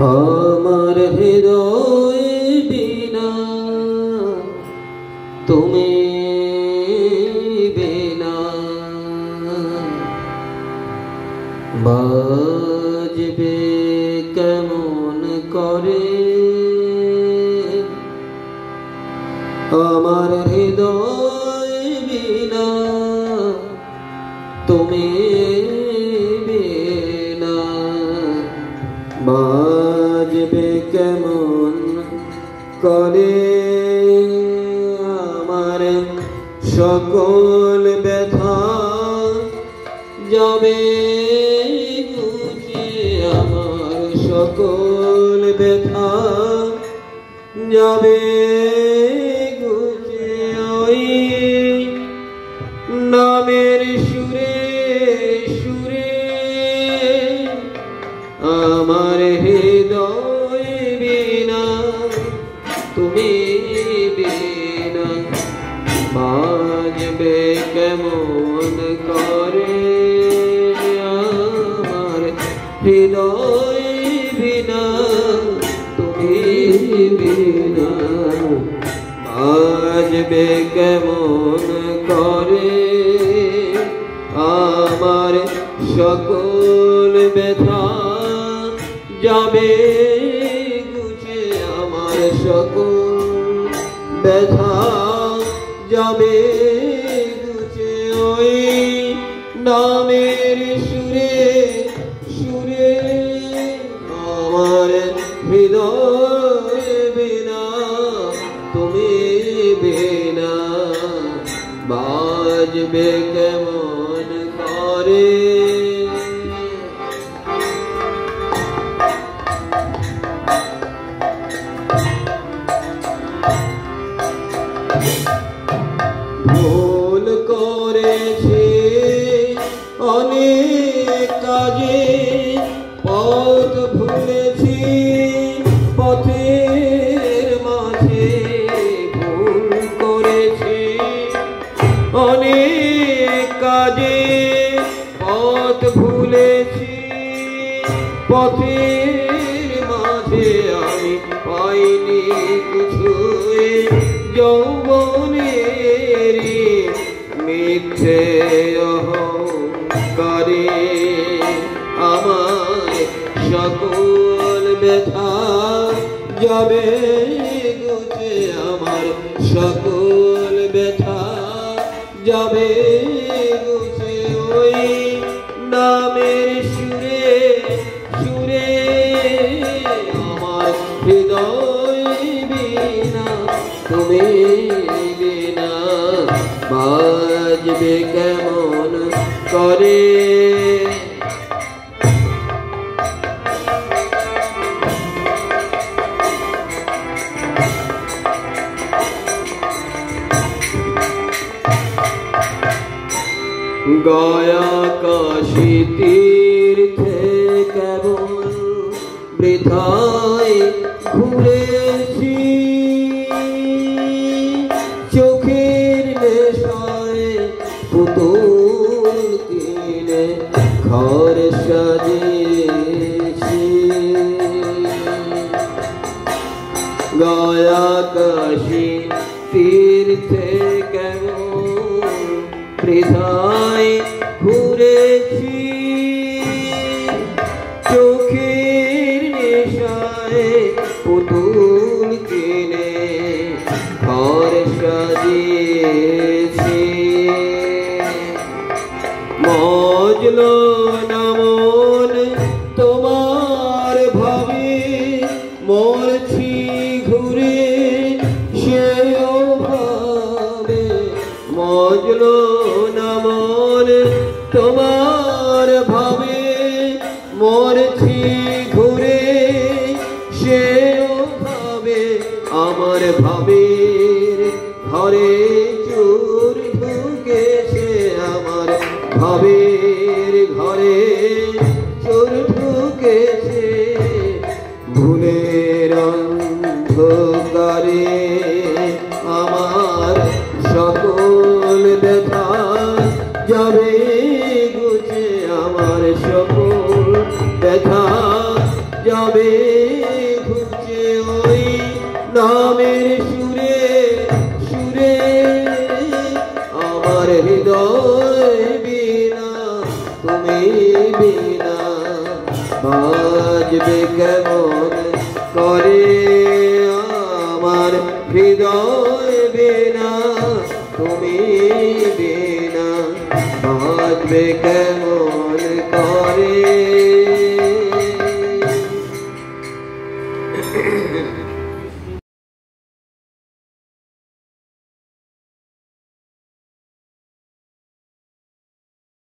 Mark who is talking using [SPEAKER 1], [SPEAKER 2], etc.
[SPEAKER 1] আমার হৃদয় বিনা তুমি বিনা বাজবে কেমন করে আমার হৃদয় বিনা তুমি বিনা বাজবে কেমন করে আমার সকল ব্যথা যাবে ঘুচে আমার সকল ব্যথা যাবে ঘুচে ওই নামের সুরে সুরে আমার হৃদয় বিনা তুমি বিনা বাজবে কেমন করে আমার হৃদয় বিনা তুমি বিনা বাজবে কেমন করে আমার সকল ব্যথা যাবে ঘুচে আমার সকল ব্যথা যাবে ঘুচে ওই নামের সুরে সুরে আমার হৃদয় বিনা তুমি বিনা বাজবে কেমন করে ভুল করেছি অনেক কাজে পথ ভুলেছি পথের মাঝে ভুল করেছি অনেক কাজে পথ ভুলেছি পথের মাঝে আমি পাইনি কিছুই যৌবনেরি মিথ্যে অহংকারে আমার সকল ব্যথা যাবে ঘুচে আমার সকল ব্যথা যাবে ঘুচে ওই নামের সুরে সুরে আমার হৃদয় বিনা তুমি বিনা বাজবে কেমন করে গয়া কাশী তীর্থে কেবল বৃথায় ঘুরেছি চোখের নেশায় পুতুল কিনে ঘর সাজিয়েছি গয়া কাশী তীর্থে কেমন বৃথায় ঘুরেছি চোখের নেশায় পুতুল কিনে ঘর সাজিয়েছি মজলো না মন তোমার ভাবে মরছি ঘুরে সেও ভাবে মজলো না মন তোমার ভাবে মরছি ঘুরে সেও ভাবে আমার ভাবের ঘরে চোর ঢুকেছে আমার ভাবের ঘরে চোর ঢুকেছে ভুলের অন্ধকারে আমার সকল ব্যথা যাবে ঘুচে আমার সকল ব্যথা যাবে বাজবে কেমন করে আমার হৃদয় বিনা তুমি বিনা বাজবে কেমন